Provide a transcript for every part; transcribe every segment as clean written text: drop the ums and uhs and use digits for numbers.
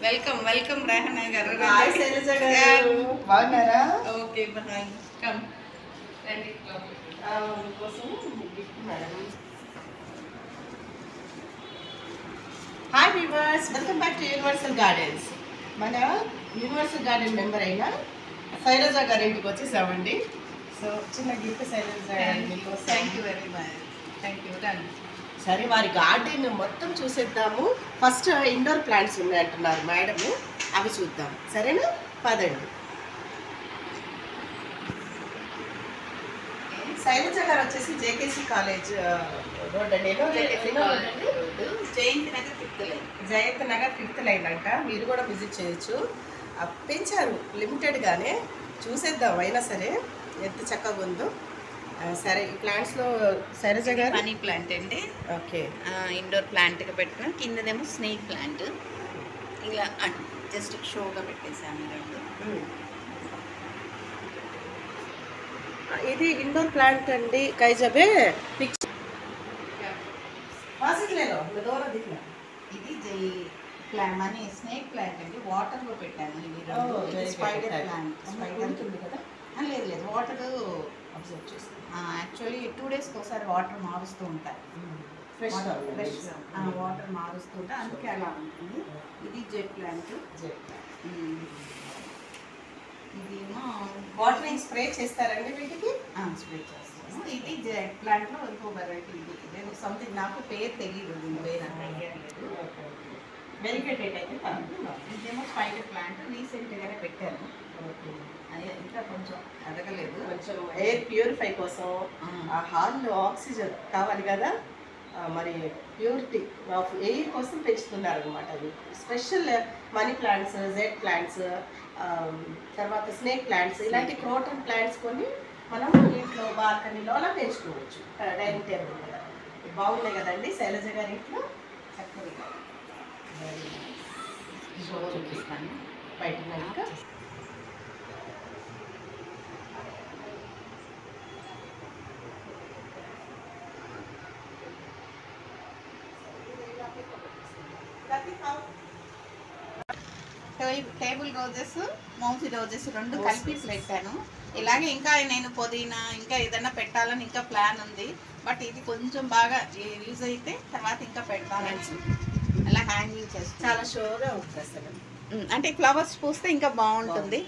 Welcome welcome Rehana గారు. Hi Shailaja గారు, బాగున్నారా? ఓకే బహాన్ కమ్ రండి. కోసం gift madam. Hi viewers, welcome back to universal gardens. మన యూనివర్సల్ గార్డెన్ మెంబర్ అయిన శైలజ గారి ఇంటికి వచ్చేసామండి. సో చిన్న గిఫ్ట్ శైలజ గారి కోసం. Thank you very much. Thank you. రండి. సరే, వారి గార్డెన్ మొత్తం చూసేద్దాము. ఫస్ట్ ఇండోర్ ప్లాంట్స్ ఉన్నాయంటున్నారు మేడం, అవి చూద్దాం. సరేనా? పదండి. శైలజ గారు వచ్చేసి జేకేసీ కాలేజ్ రోడ్ అండి. Jayanti Nagar 5th line. Jayant Nagar 5th line అంట. మీరు కూడా విజిట్ చేయొచ్చు. పెంచారు లిమిటెడ్గానే, చూసేద్దాం. అయినా సరే ఎంత చక్కగా ఉందో. సరే, ఈ ప్లాంట్స్లో శైలజ గారు మనీ ప్లాంట్ అండి. ఓకే, ఇండోర్ ప్లాంట్గా పెట్టుకుని కిందదేమో స్నేక్ ప్లాంట్. ఇలా జస్ట్ షోగా పెట్టేసాను రెండు. ఇది ఇండోర్ ప్లాంట్ అండి. కైజబే పిక్చర్ దూరం దిక్కున. ఇది మనీ స్నేక్ ప్లాంట్ అండి. వాటర్లో పెట్టాను ఇవి Oh, రెండు. very spider good. Plant. Spider ఉంటుంది కదా, లేదు లేదు, వాటర్ అబ్జర్వ్ చేస్తాను. యాక్చువల్లీ 2 డేస్కి ఒకసారి వాటర్ మారుస్తూ ఉంటాయి. ఫ్రెష్ వాటర్ మారుస్తూ ఉంటాయి, అందుకే అలా ఉంటుంది. ఇది జెట్ ప్లాంట్. ఇదేమో వాటరింగ్ స్ప్రే చేస్తారండి వీటికి? స్ప్రే చేస్తాను. ఇది జెట్ ప్లాంట్లో ఇంకో వెరైటీ. ఇది సంథింగ్ నాకు పేరు తెలియదు, దీని పేరు అంత ఐడియా లేదు. డెలికేటెడ్ అయితే ఇదేమో స్పైడర్ ప్లాంట్ రీసెంట్గానే పెట్టాను. అదే ఇంకా కొంచెం ఎదగలేదు. కొంచెం ఎయిర్ ప్యూరిఫై కోసం ఆ హాల్లో ఆక్సిజన్ కావాలి కదా, మరి ప్యూరిటీ ఆఫ్ ఎయిర్ కోసం పెంచుతున్నారు అనమాట. అది special money plants, Z plants, తర్వాత స్నేక్ ప్లాంట్స్, ఇలాంటి క్రోటన్ ప్లాంట్స్ కొన్ని మనం ఇంట్లో బాల్కనీలో అలా పెంచుకోవచ్చు. డైనింగ్ టేబుల్ మీద బాగున్నాయి కదండి శైలజ గారి ఇంట్లో. చక్కగా చూపిస్తాను బయట. టేబుల్ రోజెస్, మౌంటీ రోజెస్ రెండు కలిపి పెట్టాను. ఇలాగే ఇంకా నేను పుదీనా ఇంకా ఏదైనా పెట్టాలని ఇంకా ప్లాన్ ఉంది. బట్ ఇది కొంచెం బాగా యూజ్ అయితే తర్వాత ఇంకా పెడతానని అలా హ్యాంగింగ్ చేస్తాను. చాలా షోగా ఉంటుంది అసలు. అంటే ఫ్లవర్స్ పూస్తే ఇంకా బాగుంటుంది.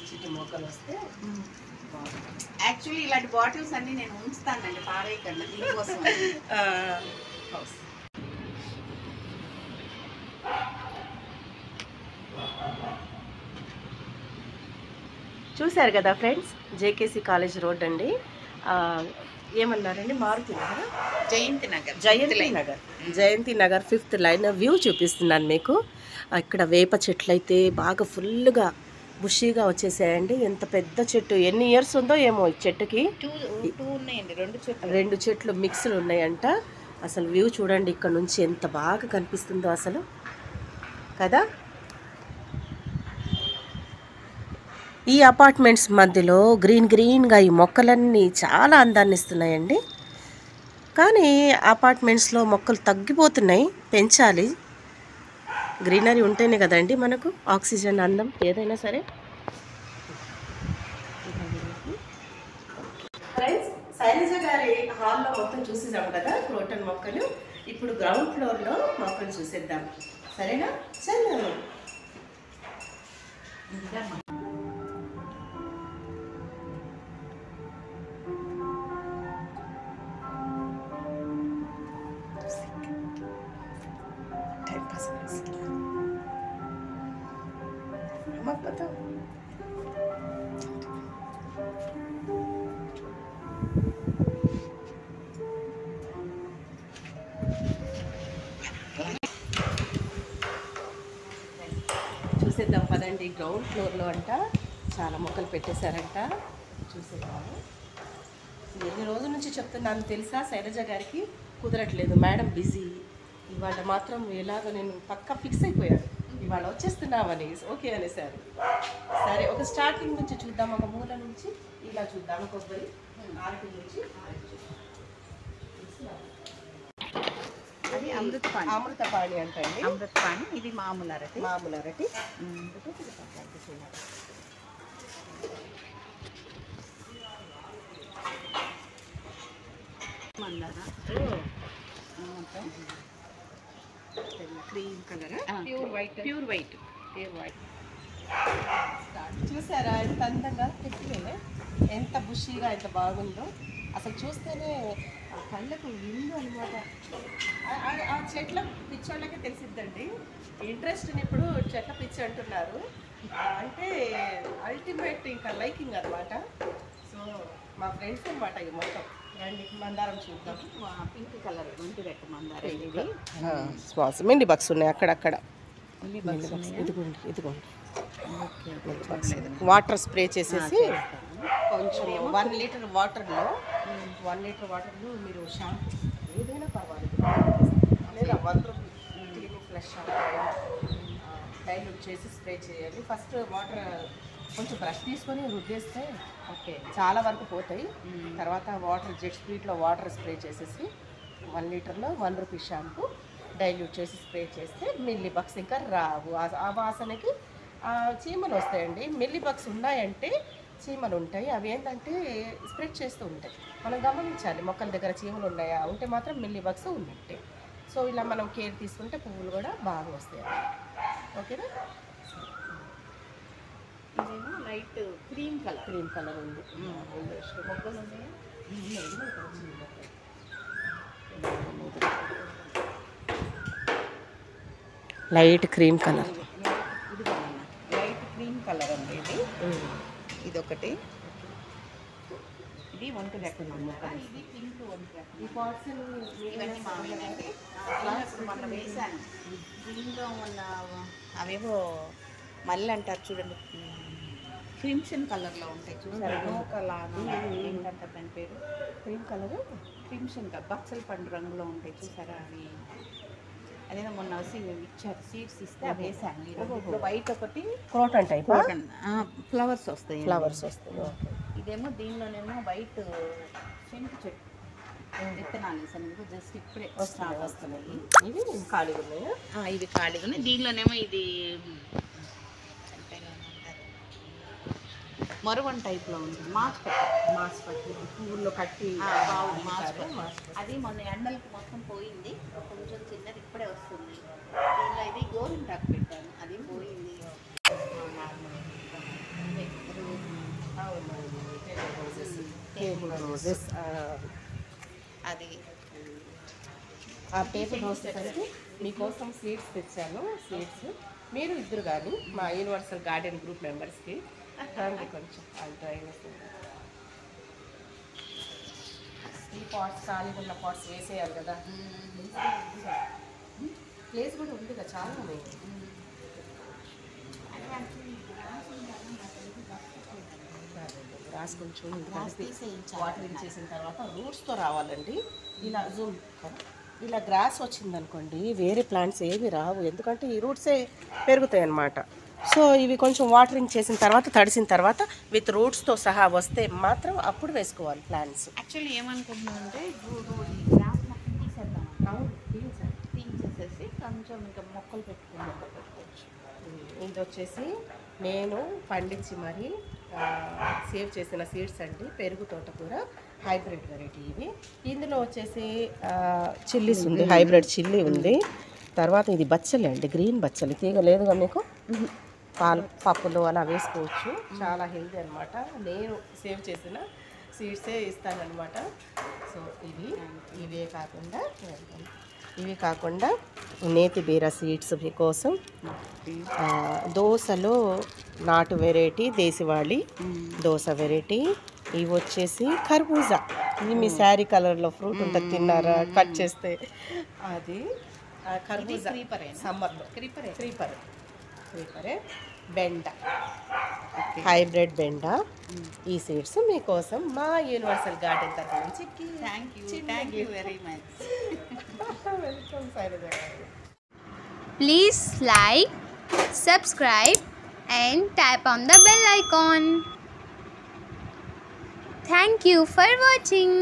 చిట్టి మొక్కలు వస్తే యాక్చువల్లీ ఇలాంటి బాటిల్స్ అన్ని నేను ఉంచుతానండి, పారేయకుండా దీనికోసం. చూశారు కదా ఫ్రెండ్స్, జేకేసీ కాలేజ్ రోడ్ అండి. ఏమన్నారండి? మారుతి నగర్, జయంతి నగర్. జయంతి నగర్ 5th లైన్ వ్యూ చూపిస్తున్నాను మీకు. ఇక్కడ వేప చెట్లు అయితే బాగా ఫుల్గా బుషీగా వచ్చేసాయండి. ఎంత పెద్ద చెట్టు, ఎన్ని ఇయర్స్ ఉందో ఏమో ఈ చెట్టుకి. 2 ఉన్నాయండి, 2 చెట్లు మిక్స్లు ఉన్నాయంట. అసలు వ్యూ చూడండి ఇక్కడ నుంచి ఎంత బాగా కనిపిస్తుందో అసలు కదా. ఈ అపార్ట్మెంట్స్ మధ్యలో గ్రీన్గా ఈ మొక్కలన్నీ చాలా అందాన్ని ఇస్తున్నాయండి. కానీ అపార్ట్మెంట్స్లో మొక్కలు తగ్గిపోతున్నాయి, పెంచాలి. గ్రీనరీ ఉంటేనే కదండి మనకు ఆక్సిజన్, అందం ఏదైనా సరే. ఫ్రెండ్స్, శైలజ గారి హాల్లో మొత్తం చూసేసాం కదా క్రోటన్ మొక్కలు. ఇప్పుడు గ్రౌండ్ ఫ్లోర్లో మొక్కలు చూసేద్దాం. సరేనా? చలో. చూసేద్దాం పదండి. గ్రౌండ్ ఫ్లోర్లో అంట చాలా మొక్కలు పెట్టేశారంట. చూసేద్దాము. ఎన్ని రోజుల నుంచి చెప్తున్నాను తెలుసా, శైలజ గారికి కుదరట్లేదు, మేడం బిజీ. ఇవాళ మాత్రం ఎలాగ నేను పక్కా ఫిక్స్ అయిపోయాను, ఇవాళ వచ్చేస్తున్నామని. ఓకే అనేసారు. సరే, ఒక స్టార్టింగ్ నుంచి చూద్దాం, ఒక మూల నుంచి ఇలా చూద్దాం. కొబ్బరి ఆరటి నుంచి అది అమృతపాణి. అమృతపాణి అంటండి. అమృతపాణి. ఇది మామూలు అరటి. మామూలు అరటి. మందార. Cream colour, pure white. Pure white. చూసారా ఎంత అందంగా పెట్టినే, ఎంత బుషీగా, ఎంత బాగుందో. అసలు చూస్తేనే కళ్ళకు విందు అనమాట. ఆ చెట్ల పిచ్చోళ్ళకే తెలిసిద్దండి. ఇంట్రెస్ట్ని ఇప్పుడు చెట్ల పిచ్చి అంటున్నారు. అంటే అల్టిమేట్ ఇంకా లైకింగ్ అనమాట. సో మా ఫ్రెండ్స్ అనమాట ఇది మొత్తం. రండి మందారం చూద్దాం. పింక్ కలర్ మంచి రెక్క మందారం. ఇది స్మాల్స్ మిండి బక్స్ ఉన్నాయి అక్కడక్కడ. ఇదిగోండి. వాటర్ స్ప్రే చేసేసి కొంచెం 1 లీటర్ వాటర్లో 1 లీటర్ వాటర్లో మీరు షాంపూ ఏదైనా పర్వాలేదు, లేదా 1 rupee cleaning flush shampoo dilute చేసి స్ప్రే చేయాలి. ఫస్ట్ వాటర్ కొంచెం బ్రష్ తీసుకొని రుద్దేస్తే చాలా వరకు పోతాయి. తర్వాత వాటర్ జెట్ స్పీడ్లో వాటర్ స్ప్రే చేసేసి 1 లీటర్లో 1 రూపీ షాంపూ డైల్యూట్ చేసి స్ప్రే చేస్తే మిల్లీ బగ్స్ ఇంకా రావు. ఆ వాసనకి చీమలు వస్తాయండి. మిల్లీ బగ్స్ ఉన్నాయంటే చీమలు ఉంటాయి. అవి ఏంటంటే స్ప్రెడ్ చేస్తూ ఉంటాయి. మనం గమనించాలి, మొక్కల దగ్గర చీమలు ఉన్నాయా, ఉంటే మాత్రం మిల్లీ బగ్స్ ఉన్నట్టే. సో ఇలా మనం కేర్ తీసుకుంటే పువ్వులు కూడా బాగా వస్తాయి. ఓకేనా? ఇదేమో లైట్ క్రీమ్ కలర్ ఉంది. మొక్కలు ఉన్నాయా? Light cream colour. Light cream colour అండి ఇది. ఇదొకటి. ఇది వంటి రెక్క. ఇది పింక్ వంటి రెక్క. ఈ పాట్స్ ఇవన్నీ మామూలుగానండి. మొన్న వేసాను. దీంట్లో ఉన్న అవేవో మళ్ళీ అంటారు చూడండి, క్రిమ్షన్ కలర్లో ఉంటాయి చూసారా, నూకలాగా. ఏంటంటే దాని పేరు క్రీమ్ కలర్, క్రిమ్షన్ బచ్చల పండు రంగులో ఉంటాయి చూసారా అవి. అదేదో మొన్న ఇచ్చారు, సీడ్స్ ఇస్తే అవి వేసాను. ఇప్పుడు వైట్ ఒకటి క్రోటన్ టైప్ ఫ్లవర్స్ వస్తాయి. ఇదేమో దీనిలోనేమో వైట్ శంకు చెట్టు విత్తనాలు వేసాను. జస్ట్ ఇప్పుడే వస్తున్నాయి. ఇవి ఖాళీగా ఉన్నాయా? ఇవి ఖాళీగా ఉన్నాయి. దీనిలోనేమో ఇది మరువన్ టైప్లో ఉంటుంది. మాస్ పట్టి పువ్వుల్లో కట్టి అది మొన్న ఎండలకి మొత్తం పోయింది. కొంచెం చిన్నది ఇప్పుడే వస్తుంది. దీనిలో ఇది గోరింటాకు పెట్టాను, అది పోయింది. అది ఆ టేబుల్ రోజెస్కి మీకోసం సీడ్స్ తెచ్చాను. సీడ్స్ మీరు ఇద్దరు కానీ మా యూనివర్సల్ గార్డెన్ గ్రూప్ మెంబర్స్కి కొంచెం డ్రై వస్తుంది. ఈ పాట్స్ ఖాళీగా ఉన్న పాట్స్ వేసేయాలి కదా. ప్లేస్ కూడా ఉంది కదా, చాలా ఉన్నాయి. గ్రాస్ కొంచెం వాటరింగ్ చేసిన తర్వాత రూట్స్తో రావాలండి. ఇలా జూమ్ ఇలా గ్రాస్ వచ్చిందనుకోండి వేరే ప్లాంట్స్ ఏవి రావు, ఎందుకంటే ఈ రూట్సే పెరుగుతాయి అన్నమాట. సో ఇవి కొంచెం వాటరింగ్ చేసిన తర్వాత, తడిసిన తర్వాత విత్ రూట్స్తో సహా వస్తే మాత్రం అప్పుడు వేసుకోవాలి ప్లాంట్స్. యాక్చువల్లీ ఏమనుకుంటున్నాం అంటే గ్రాస్ మొత్తం తీసేసేసి కొంచెం ఇంకా మొక్కలు పెట్టుకోవచ్చు. ఇది వచ్చేసి నేను పండించి మరి సేవ్ చేసిన సీడ్స్ అండి. పెరుగు తోటకూర హైబ్రిడ్ వెరైటీ ఇవి. ఇందులో వచ్చేసి చిల్లీస్ ఉంది, హైబ్రిడ్ చిల్లీ ఉంది. తర్వాత ఇది బచ్చలి అండి, గ్రీన్ బచ్చలి. తీగ లేదుగా మీకు, పాలు పప్పులు అలా వేసుకోవచ్చు. చాలా హెల్తీ అనమాట. నేను సేవ్ చేసిన సీడ్సే ఇస్తానన్నమాట. సో ఇవి కాకుండా నేతి బీర సీడ్స్ మీకోసం. దోసలో నాటు వెరైటీ దేశవాళీ దోస వెరైటీ. ఇవి వచ్చేసి ఖర్బూజా. ఇది మీ శారీ కలర్లో ఫ్రూట్ ఉంటుంది, తిన్నారా కట్ చేస్తే అది ఖర్బూజా. సమ్మర్లో క్రీపరే. బెండ, హైబ్రిడ్ బెండ. ఈ సీడ్స్ మీకోసం మా యూనివర్సల్ గార్డెన్ తరఫు నుంచి. Thank you very much. Welcome Shailaja గారు. Please like, subscribe and tap on the bell icon. Thank you for watching.